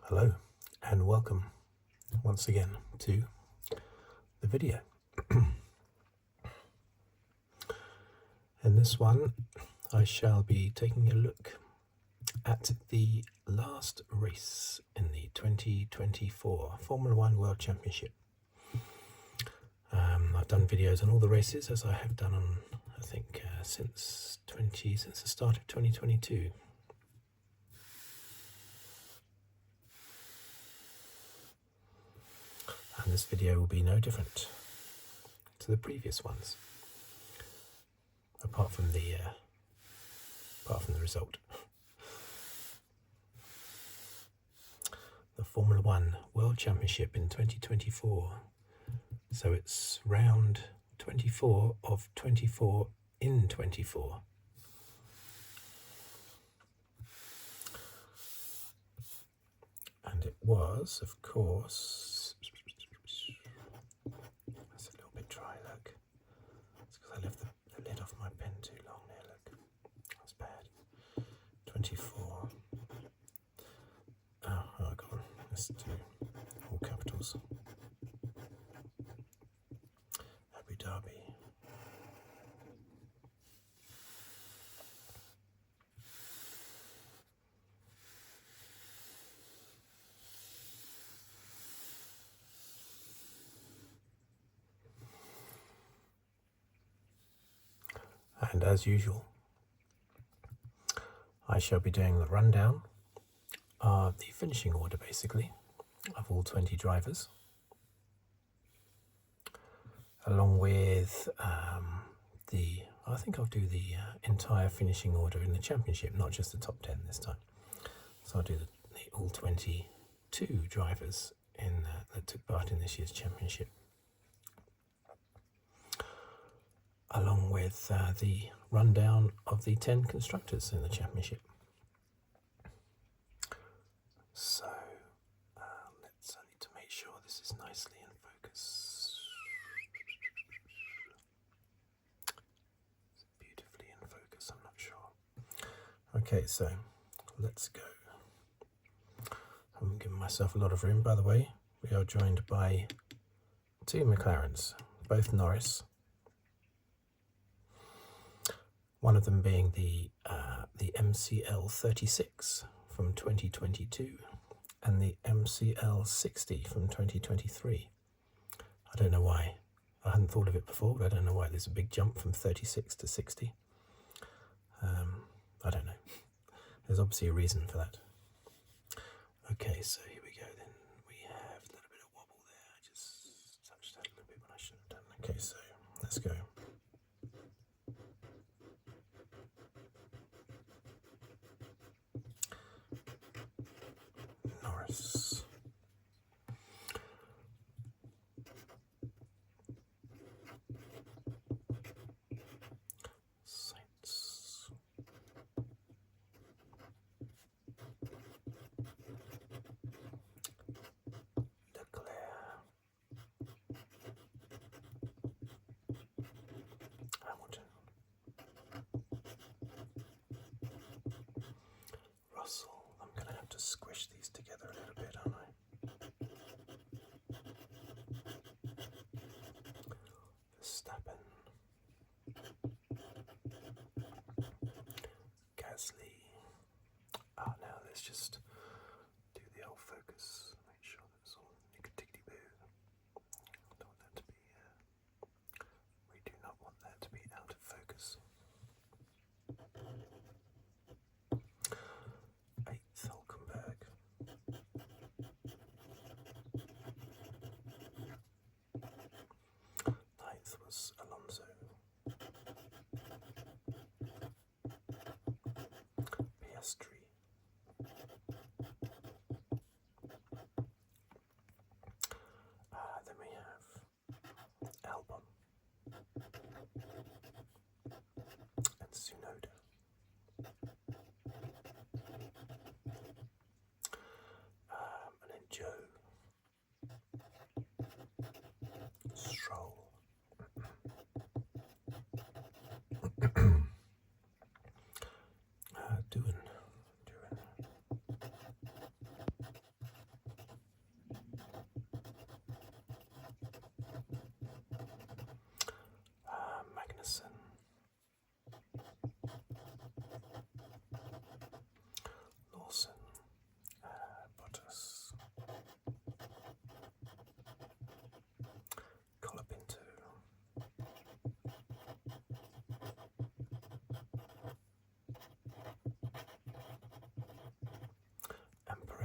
Hello and welcome once again to the video. In this one I shall be taking a look at the last race in the 2024 Formula 1 World Championship. I've done videos on all the races, as I have done on, I think, since the start of 2022. And this video will be no different to the previous ones, apart from the result. The Formula 1 World Championship in 2024. So it's round 24 of 24 in 24. And it was, of course, it's a little bit dry, look. It's because I left the lid off my pen too long there, look. That's bad. 24. Oh, God. Let's do all capitals. Abu Dhabi. And as usual, I shall be doing the rundown of the finishing order, basically, of all 20 drivers, along with I think I'll do the entire finishing order in the championship, not just the top 10 this time. So I'll do the all 22 drivers that took part in this year's championship, along with the rundown of the 10 constructors in the championship. So I need to make sure this is nicely in focus. Is it beautifully in focus? I'm not sure. Okay, so let's go. I'm giving myself a lot of room, by the way. We are joined by two McLarens, both Norris. One of them being the MCL 36 from 2022 and the MCL 60 from 2023. I don't know why. I hadn't thought of it before, but I don't know why there's a big jump from 36 to 60. I don't know. There's obviously a reason for that. Okay, so here we go then. We have a little bit of wobble there. I just touched that a little bit when I shouldn't have done. Okay, so let's go. Norris. Sainz. Leclerc. Hamilton. Russell. I'm going to have to squish these together a little bit, aren't I? Verstappen. Gasly. Now let's just do the old focus. Make sure that it's all nickety-boo. Don't want that to be, we do not want that to be out of focus. 8th, Hulkenberg. 9th was Alonso. Piastri. Then we have Albon and Tsunoda. And then Zhou. Stroll. Doing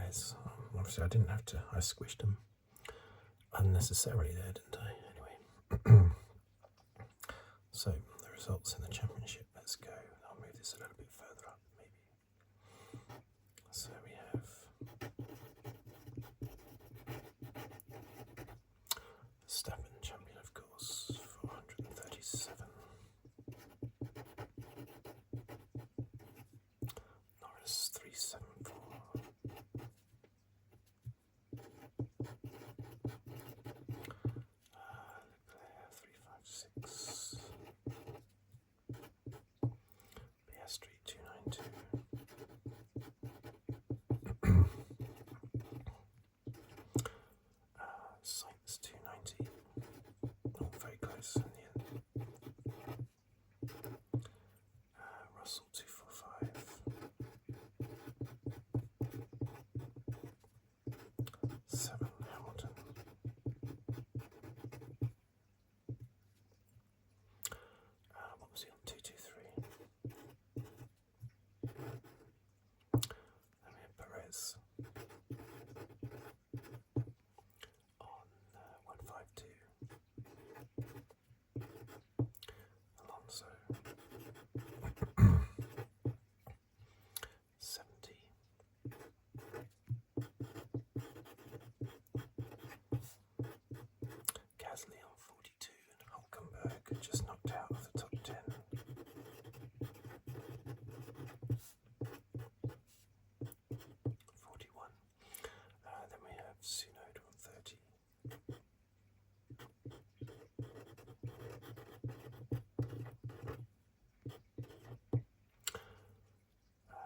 tyres. Obviously I didn't have to, I squished them unnecessarily there, didn't I? Anyway, so the results in the championship, let's go. I'll move this a little bit further up maybe. So we have Verstappen, champion of course, 437. Norris, 374. Leclerc, 356. Piastri, 292. Sainz, 290. All very close in the end. Russell, 245. 7, Hamilton. What was he on? 223. Then we have Perez on 152. Alonso 70. Gasly on 42 and Hulkenberg just knocked out of the top 10. 41. Then we have Tsunoda on 30.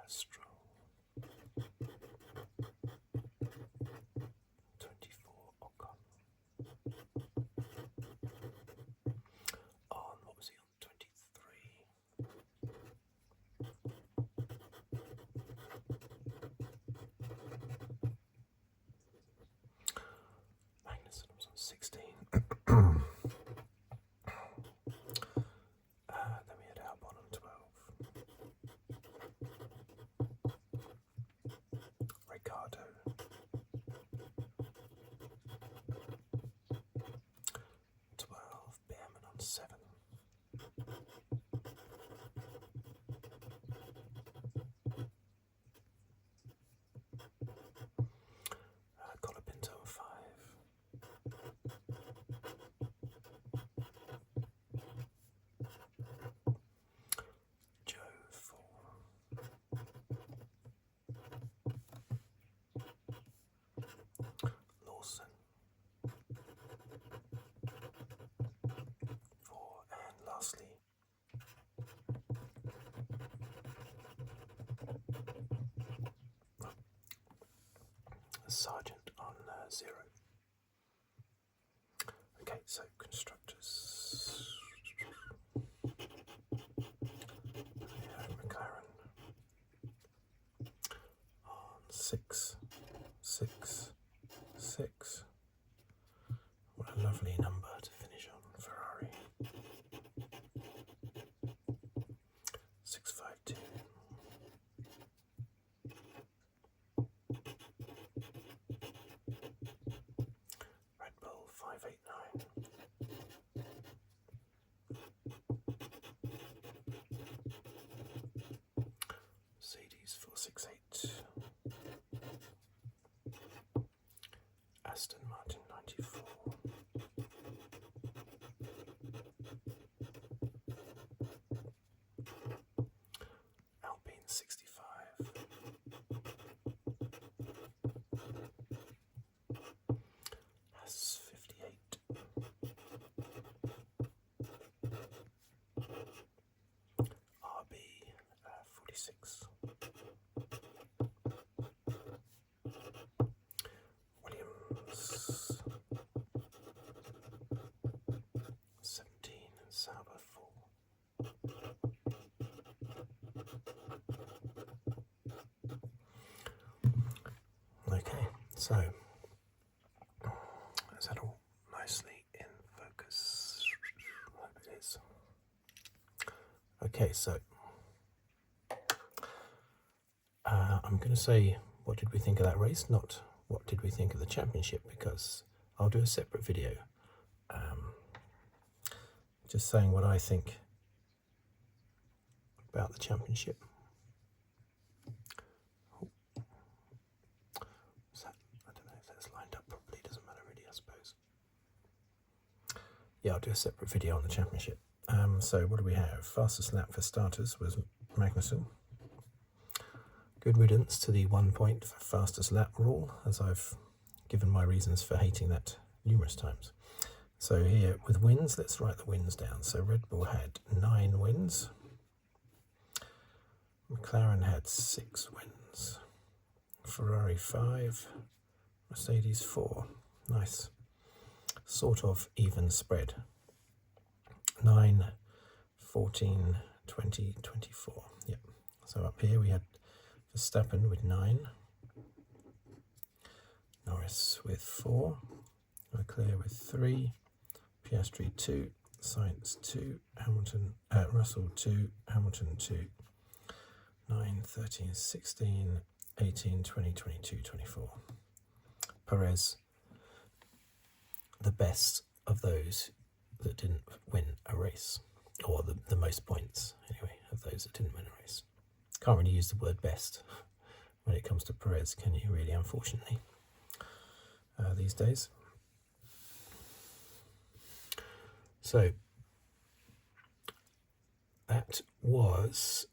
Stroll 24. Ocon on, what was he on? 23. Magnussen was on 16. Then we had Albon on 12. Ricciardo 12. Behrman on 7. Colapinto on 5. Zhou 4. Lawson 4. And lastly Sargeant on 0. Okay, so constructors. McLaren on 6, 6, 6. What a lovely number to finish on. Ferrari 652. Redbull 589. Mercedes 468. Aston Martin 94. Alpine 65. Haas 58. RB 46. Williams 17 and Sauber 4. Okay, so is that all nicely in focus? I hope it is. Okay, so I'm going to say what did we think of that race, not what did we think of the championship, because I'll do a separate video just saying what I think about the championship. I don't know if that's lined up properly, doesn't matter really, I suppose. Yeah, I'll do a separate video on the championship. So what do we have? Fastest lap for starters was Magnussen. Good riddance to the 1 point for fastest lap rule, as I've given my reasons for hating that numerous times. So here with wins, let's write the wins down. So Red Bull had 9 wins. McLaren had 6 wins. Ferrari 5. Mercedes 4. Nice. Sort of even spread. 9, 14, 20, 24. Yep. So up here we had Verstappen with 9. Norris with 4. Leclerc with 3. Piastri 2, Sainz 2, Russell 2, Hamilton 2, 9, 13, 16, 18, 20, 22, 24. Perez, the best of those that didn't win a race, or the most points, anyway, of those that didn't win a race. Can't really use the word best when it comes to Perez, can you, really, unfortunately, these days. So that was,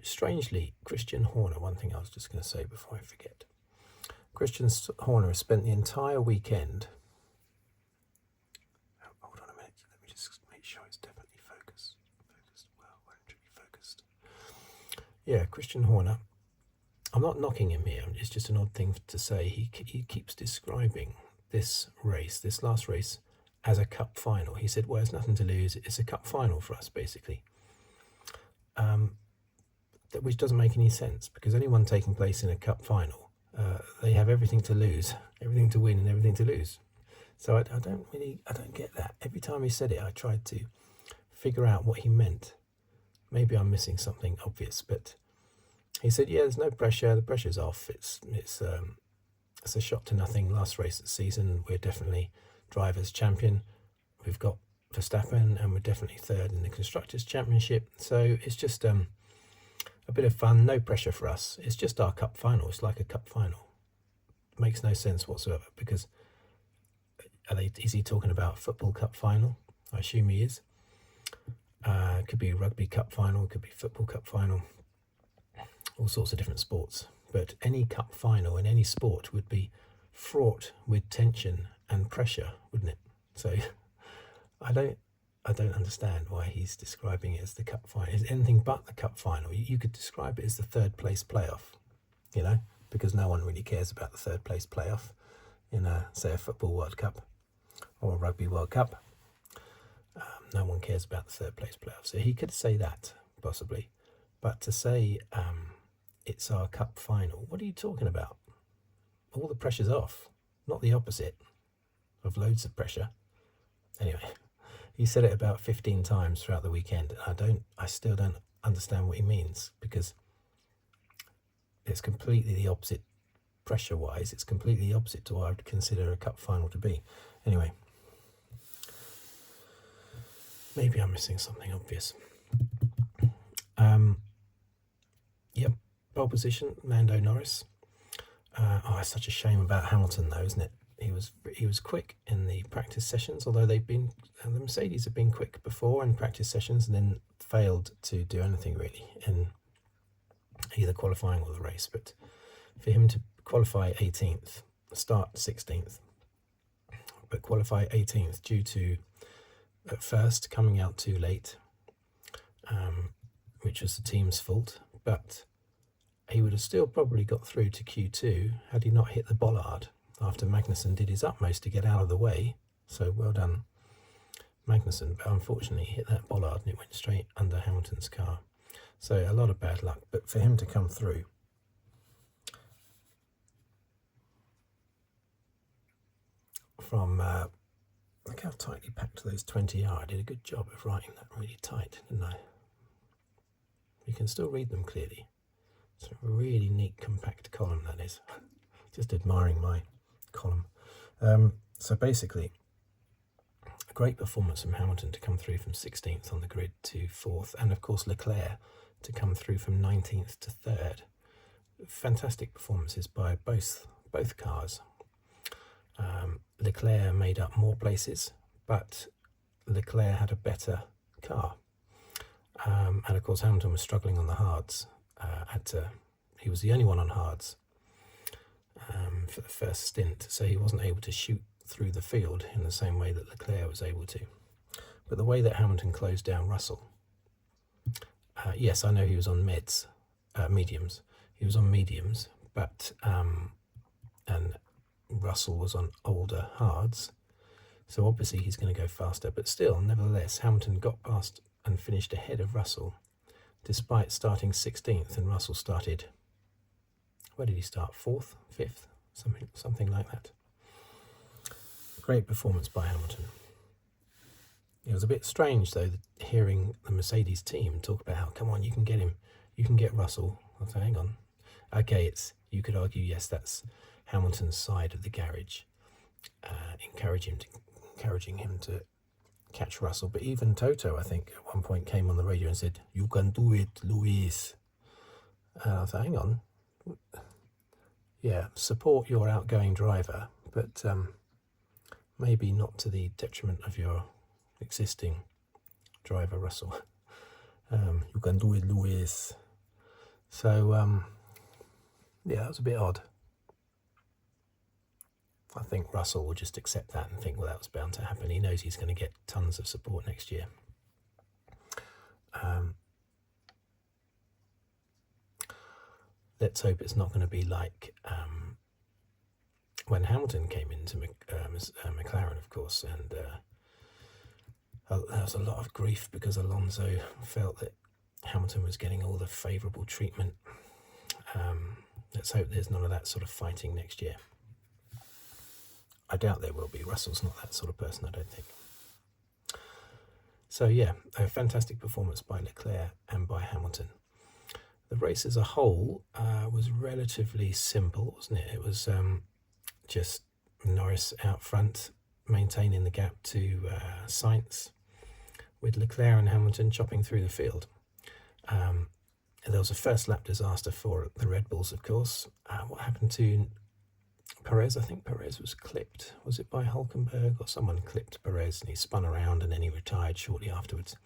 strangely, Christian Horner, one thing I was just going to say before I forget. Christian Horner has spent the entire weekend, hold on a minute, let me just make sure it's definitely focused, well, won't it be focused? Yeah, Christian Horner, I'm not knocking him here, it's just an odd thing to say. He keeps describing this race, this last race, as a cup final. He said, well, there's nothing to lose, it's a cup final for us, basically. Which doesn't make any sense, because anyone taking place in a cup final, they have everything to lose, everything to win and everything to lose. So I don't get that. Every time he said it, I tried to figure out what he meant. Maybe I'm missing something obvious, but he said, yeah, there's no pressure, the pressure's off, it's a shot to nothing, last race of the season, we're definitely drivers' champion. We've got Verstappen and we're definitely third in the Constructors Championship. So it's just a bit of fun, no pressure for us. It's just our cup final. It's like a cup final. It makes no sense whatsoever, because is he talking about football cup final? I assume he is. It could be a rugby cup final, it could be football cup final, all sorts of different sports. But any cup final in any sport would be fraught with tension and pressure, wouldn't it? So I don't understand why he's describing it as the cup final. It's anything but the cup final. You could describe it as the third place playoff, because no one really cares about the third place playoff in say a football World Cup or a rugby World Cup. No one cares about the third place playoff. So he could say that possibly, but to say it's our cup final, what are you talking about? All the pressure's off, not the opposite of loads of pressure. Anyway, he said it about 15 times throughout the weekend. I still don't understand what he means, because it's completely the opposite pressure-wise. It's completely the opposite to what I would consider a cup final to be. Anyway, maybe I'm missing something obvious. Yep, pole position, Lando Norris. It's such a shame about Hamilton, though, isn't it? He was quick in the practice sessions, although the Mercedes have been quick before in practice sessions and then failed to do anything really in either qualifying or the race. But for him to qualify 18th, start 16th, but qualify 18th due to at first coming out too late, which was the team's fault, but he would have still probably got through to Q2 had he not hit the bollard after Magnussen did his utmost to get out of the way. So well done, Magnussen. But unfortunately, he hit that bollard and it went straight under Hamilton's car. So a lot of bad luck. But for him to come through from, look how tightly packed those 20 are. I did a good job of writing that really tight, didn't I? You can still read them clearly. It's a really neat compact column, that is. Just admiring my column. So basically, a great performance from Hamilton to come through from 16th on the grid to 4th, and of course Leclerc to come through from 19th to 3rd. Fantastic performances by both cars. Leclerc made up more places, but Leclerc had a better car. And of course Hamilton was struggling on the hards. He was the only one on hards for the first stint, so he wasn't able to shoot through the field in the same way that Leclerc was able to. But the way that Hamilton closed down Russell, yes, I know he was on mediums. He was on mediums, but and Russell was on older hards, so obviously he's going to go faster. But still, nevertheless, Hamilton got past and finished ahead of Russell, despite starting 16th, and Russell started, where did he start? 4th, 5th, something like that. Great performance by Hamilton. It was a bit strange, though, hearing the Mercedes team talk about how, come on, you can get him, you can get Russell. I thought, hang on. Okay, you could argue, yes, that's Hamilton's side of the garage, encouraging him to catch Russell. But even Toto, I think, at one point came on the radio and said, "You can do it, Luis." And I thought, hang on. Yeah, support your outgoing driver, but maybe not to the detriment of your existing driver, Russell. You can do it, Luis. So, yeah, that was a bit odd. I think Russell will just accept that and think, well, that was bound to happen. He knows he's going to get tons of support next year. Let's hope it's not going to be like when Hamilton came into McLaren, of course, and there was a lot of grief because Alonso felt that Hamilton was getting all the favourable treatment. Let's hope there's none of that sort of fighting next year. I doubt there will be. Russell's not that sort of person, I don't think. So yeah, a fantastic performance by Leclerc and by Hamilton. The race as a whole was relatively simple, wasn't it? It was just Norris out front, maintaining the gap to Sainz, with Leclerc and Hamilton chopping through the field. There was a first lap disaster for the Red Bulls, of course. What happened to Perez? I think Perez was clipped. Was it by Hulkenberg or someone clipped Perez and he spun around and then he retired shortly afterwards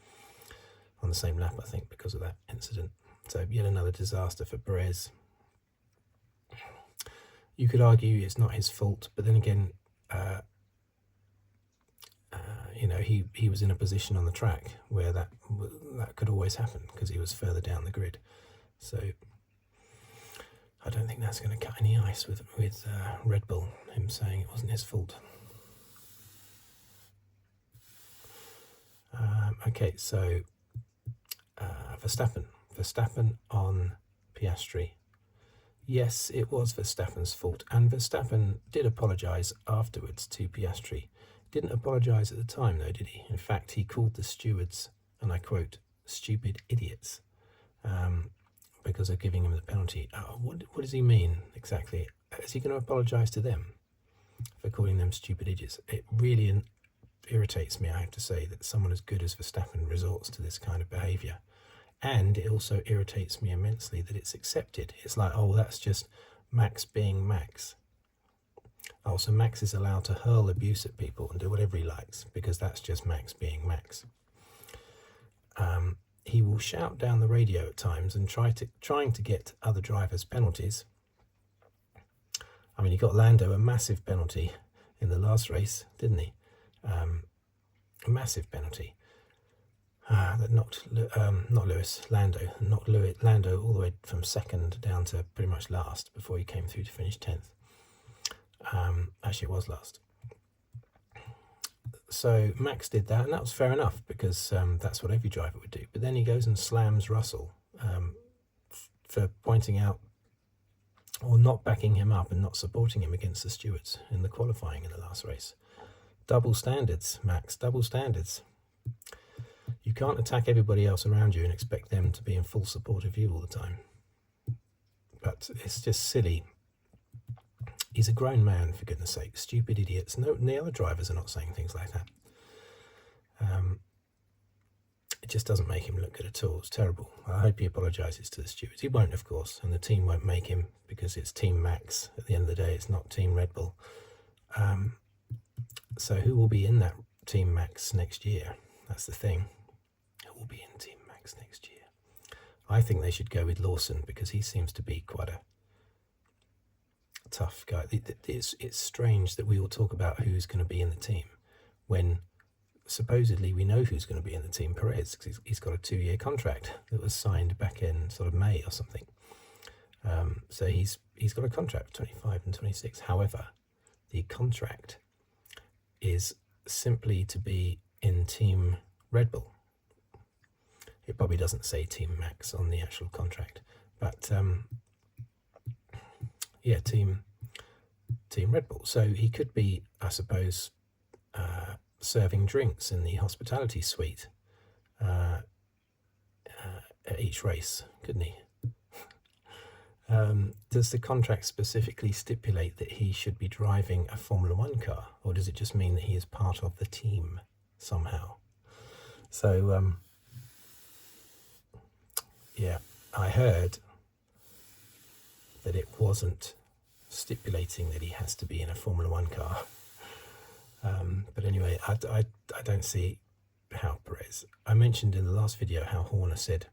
on the same lap, I think, because of that incident. So yet another disaster for Perez. You could argue it's not his fault, but then again, he was in a position on the track where that could always happen because he was further down the grid. So I don't think that's going to cut any ice with Red Bull, him saying it wasn't his fault. Okay, so Verstappen on Piastri. Yes, it was Verstappen's fault, and Verstappen did apologise afterwards to Piastri. Didn't apologise at the time, though, did he? In fact, he called the stewards, and I quote, "stupid idiots," because of giving him the penalty. What does he mean exactly? Is he going to apologise to them for calling them stupid idiots? It really irritates me, I have to say, that someone as good as Verstappen resorts to this kind of behaviour. And it also irritates me immensely that it's accepted. It's like, oh, that's just Max being Max. Oh, so Max is allowed to hurl abuse at people and do whatever he likes because that's just Max being Max. He will shout down the radio at times and trying to get other drivers penalties. I mean, he got Lando a massive penalty in the last race, didn't he? A massive penalty. That knocked Lando all the way from second down to pretty much last before he came through to finish 10th. Actually, it was last. So Max did that, and that was fair enough because that's what every driver would do. But then he goes and slams Russell for pointing out or not backing him up and not supporting him against the stewards in the qualifying in the last race. Double standards, Max, double standards. You can't attack everybody else around you and expect them to be in full support of you all the time. but it's just silly. He's a grown man, for goodness sake. Stupid idiots. No, the other drivers are not saying things like that. It just doesn't make him look good at all. It's terrible. I hope he apologises to the stewards. He won't, of course, and the team won't make him, because it's Team Max. At the end of the day, it's not Team Red Bull. So who will be in that Team Max next year? That's the thing. Who will be in Team Max next year? I think they should go with Lawson, because he seems to be quite a tough guy. It's strange that we all talk about who's going to be in the team when supposedly we know who's going to be in the team. Perez, because he's got a 2-year contract that was signed back in sort of May or something. So he's got a contract for 25 and 26. However, the contract is simply to be in Team Red Bull. It probably doesn't say Team Max on the actual contract, but yeah, Team Red Bull. So he could be, I suppose, serving drinks in the hospitality suite at each race, couldn't he? Does the contract specifically stipulate that he should be driving a Formula 1 car, or does it just mean that he is part of the team somehow? So, yeah, I heard that it wasn't stipulating that he has to be in a Formula 1 car. But anyway, I don't see how Perez... I mentioned in the last video how Horner said,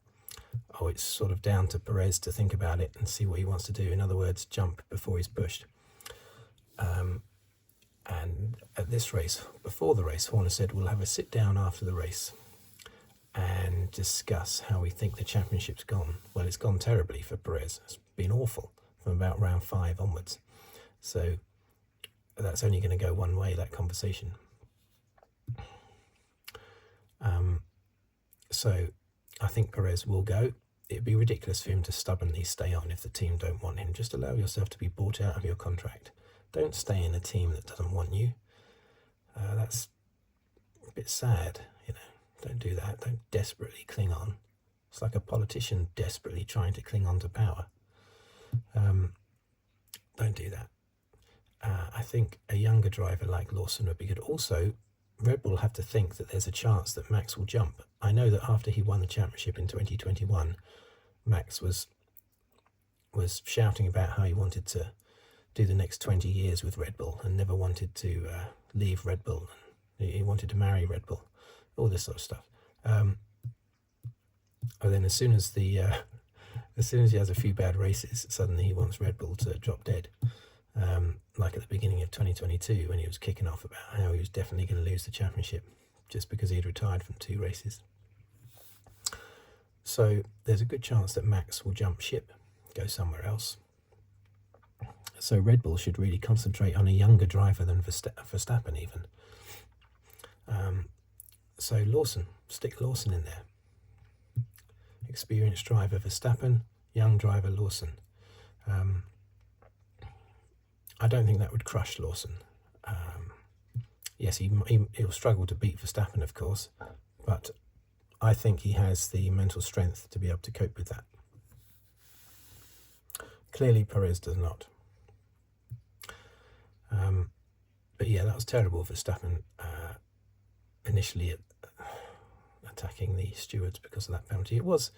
oh, it's sort of down to Perez to think about it and see what he wants to do. In other words, jump before he's pushed. And at this race, before the race, Horner said, we'll have a sit down after the race and discuss how we think the championship's gone. Well, it's gone terribly for Perez. It's been awful from about round 5 onwards. So that's only going to go one way, that conversation. So I think Perez will go. It'd be ridiculous for him to stubbornly stay on if the team don't want him. Just allow yourself to be bought out of your contract. Don't stay in a team that doesn't want you. That's a bit sad, you know. Don't do that. Don't desperately cling on. It's like a politician desperately trying to cling on to power. Don't do that. I think a younger driver like Lawson would be good. Also, Red Bull have to think that there's a chance that Max will jump. I know that after he won the championship in 2021, Max was shouting about how he wanted to do the next 20 years with Red Bull and never wanted to leave Red Bull. He wanted to marry Red Bull, all this sort of stuff. And then as soon as he has a few bad races, suddenly he wants Red Bull to drop dead. Like at the beginning of 2022 when he was kicking off about how he was definitely going to lose the championship just because he had retired from 2 races. So there's a good chance that Max will jump ship, go somewhere else. So Red Bull should really concentrate on a younger driver than Verstappen even. So Lawson, stick Lawson in there. Experienced driver Verstappen, young driver Lawson. I don't think that would crush Lawson. Yes, he'll struggle to beat Verstappen, of course, but I think he has the mental strength to be able to cope with that. Clearly, Perez does not. But yeah, that was terrible. Verstappen initially attacking the stewards because of that penalty. It was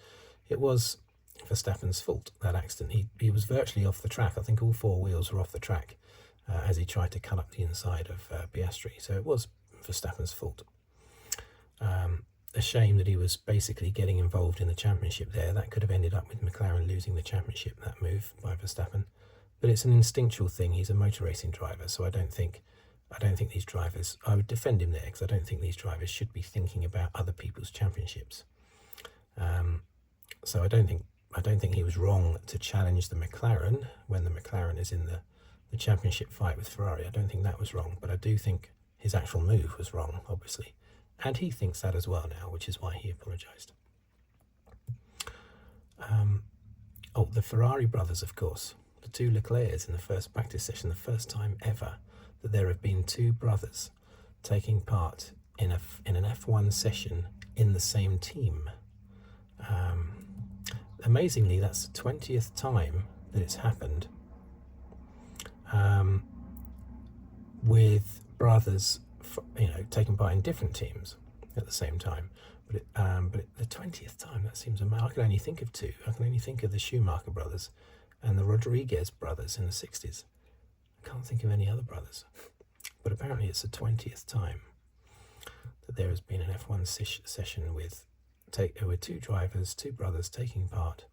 Verstappen's fault, that accident. He was virtually off the track. I think all 4 wheels were off the track as he tried to cut up the inside of Piastri. So it was Verstappen's fault. A shame that he was basically getting involved in the championship there. That could have ended up with McLaren losing the championship, that move by Verstappen. But it's an instinctual thing. He's a motor racing driver, so I don't think these drivers... I would defend him there because I don't think these drivers should be thinking about other people's championships. So I don't think he was wrong to challenge the McLaren when the McLaren is in the championship fight with Ferrari. I don't think that was wrong, but I do think his actual move was wrong, obviously. And he thinks that as well now, which is why he apologised. Oh, the Ferrari brothers, of course. The 2 Leclercs in the first practice session, the first time ever that there have been 2 brothers taking part in an F1 session in the same team. Amazingly, that's the 20th time that it's happened with brothers, taking part in different teams at the same time. But the 20th time, that seems amazing. I can only think of two. I can only think of the Schumacher brothers and the Rodriguez brothers in the 60s. I can't think of any other brothers. But apparently it's the 20th time that there has been an F1 session with two drivers, two brothers taking part.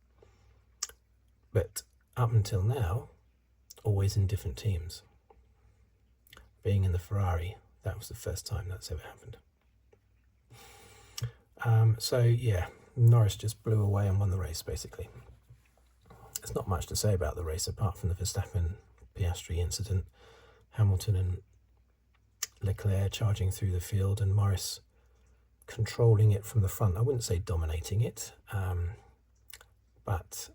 But up until now, always in different teams. Being in the Ferrari, that was the first time that's ever happened. So yeah, Norris just blew away and won the race, basically. There's not much to say about the race apart from the Verstappen-Piastri incident. Hamilton and Leclerc charging through the field and Norris controlling it from the front. I wouldn't say dominating it, but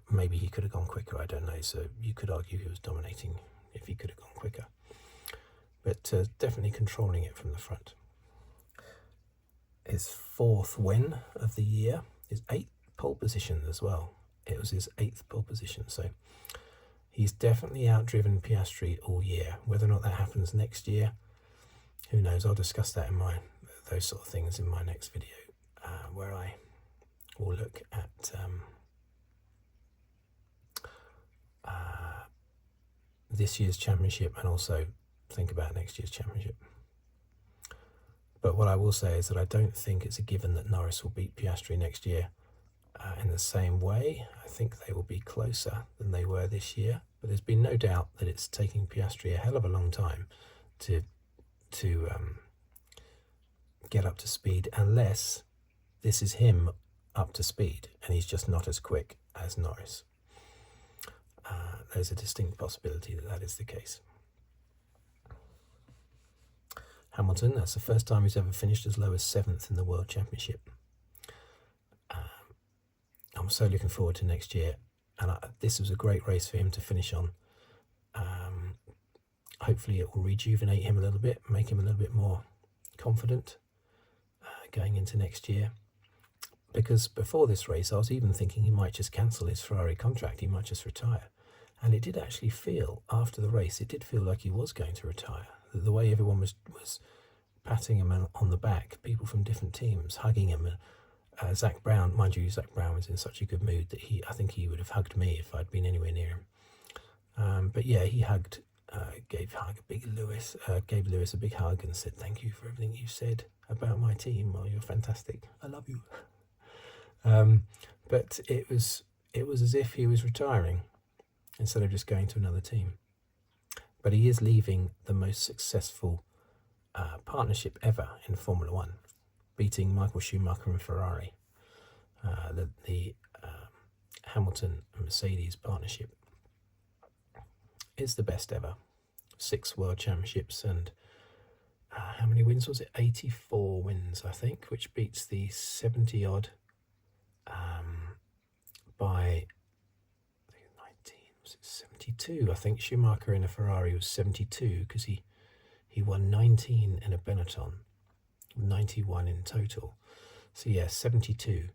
maybe he could have gone quicker, I don't know. So you could argue he was dominating if he could have gone quicker. But definitely controlling it from the front. His 4th win of the year, his 8th pole position as well. It was his 8th pole position, so he's definitely outdriven Piastri all year. Whether or not that happens next year, who knows? I'll discuss that in those sort of things in my next video, where I will look at this year's championship and also think about next year's championship. But what I will say is that I don't think it's a given that Norris will beat Piastri next year in the same way. I think they will be closer than they were this year. But there's been no doubt that it's taking Piastri a hell of a long time to get up to speed, unless this is him up to speed and he's just not as quick as Norris. There's a distinct possibility that that is the case. Hamilton, that's the first time he's ever finished as low as 7th in the World Championship. I'm so looking forward to next year, and this was a great race for him to finish on. Hopefully it will rejuvenate him a little bit, make him a little bit more confident going into next year. Because before this race, I was even thinking he might just cancel his Ferrari contract, he might just retire. And it did actually feel, after the race, it did feel like he was going to retire. The way everyone was patting him on the back, people from different teams hugging him. Zach Brown, mind you, Zach Brown was in such a good mood that I think he would have hugged me if I'd been anywhere near him. But yeah, he gave Lewis a big hug and said, "Thank you for everything you said about my team. Well, you're fantastic. I love you." But it was as if he was retiring instead of just going to another team. But he is leaving the most successful partnership ever in Formula One, beating Michael Schumacher and Ferrari. The Hamilton and Mercedes partnership is the best ever. 6 World Championships and how many wins was it? 84 wins, I think, which beats the 70-odd by 72. I think Schumacher in a Ferrari was 72 because he won 19 in a Benetton, 91 in total. So yeah, 72.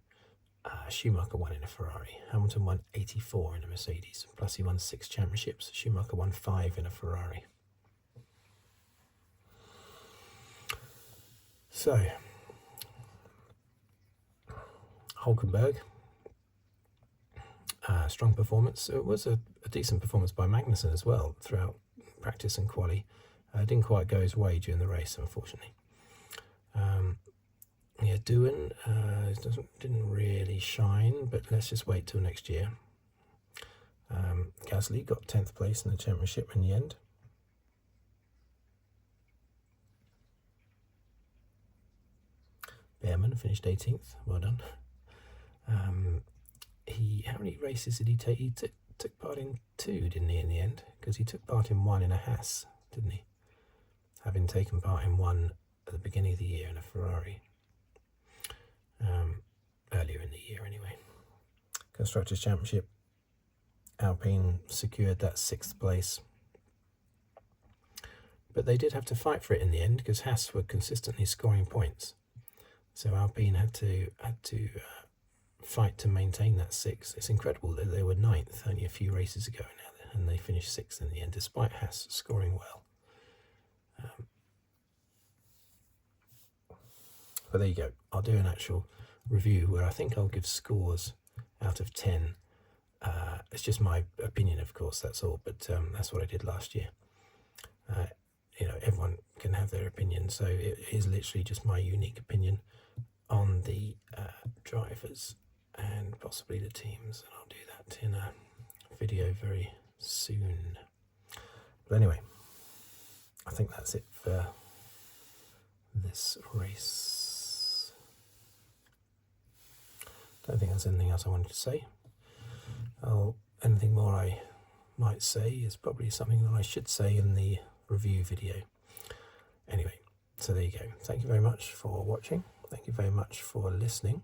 Schumacher won in a Ferrari. Hamilton won 84 in a Mercedes. Plus he won 6 championships. Schumacher won 5 in a Ferrari. So, Hulkenberg. Strong performance. It was a decent performance by Magnussen as well throughout practice and quali. Didn't quite go his way during the race, unfortunately. Zhou didn't really shine, but let's just wait till next year. Gasly got 10th place in the championship in the end. Behrman finished 18th. Well done. How many races did he take? He took part in 2, didn't he, in the end? Because he took part in 1 in a Haas, didn't he? Having taken part in 1 at the beginning of the year in a Ferrari. Earlier in the year, anyway. Constructors Championship. Alpine secured that 6th place. But they did have to fight for it in the end because Haas were consistently scoring points. So Alpine had to fight to maintain that 6th. It's incredible that they were 9th only a few races ago now, and they finished 6th in the end, despite Haas scoring well. But there you go. I'll do an actual review where I think I'll give scores out of 10. It's just my opinion, of course, that's all, but that's what I did last year. Everyone can have their opinion, so it is literally just my unique opinion on the drivers and possibly the teams, and I'll do that in a video very soon. But anyway, I think that's it for this race. Don't think there's anything else I wanted to say. Anything more I might say is probably something that I should say in the review video. Anyway, so there you go. Thank you very much for watching. Thank you very much for listening.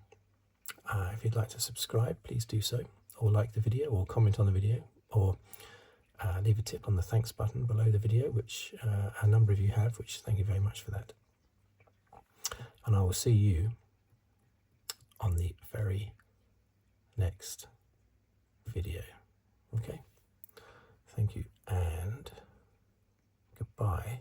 If you'd like to subscribe, please do so, or like the video, or comment on the video, or leave a tip on the thanks button below the video, which a number of you have, which thank you very much for that. And I will see you on the very next video. Okay, thank you and goodbye.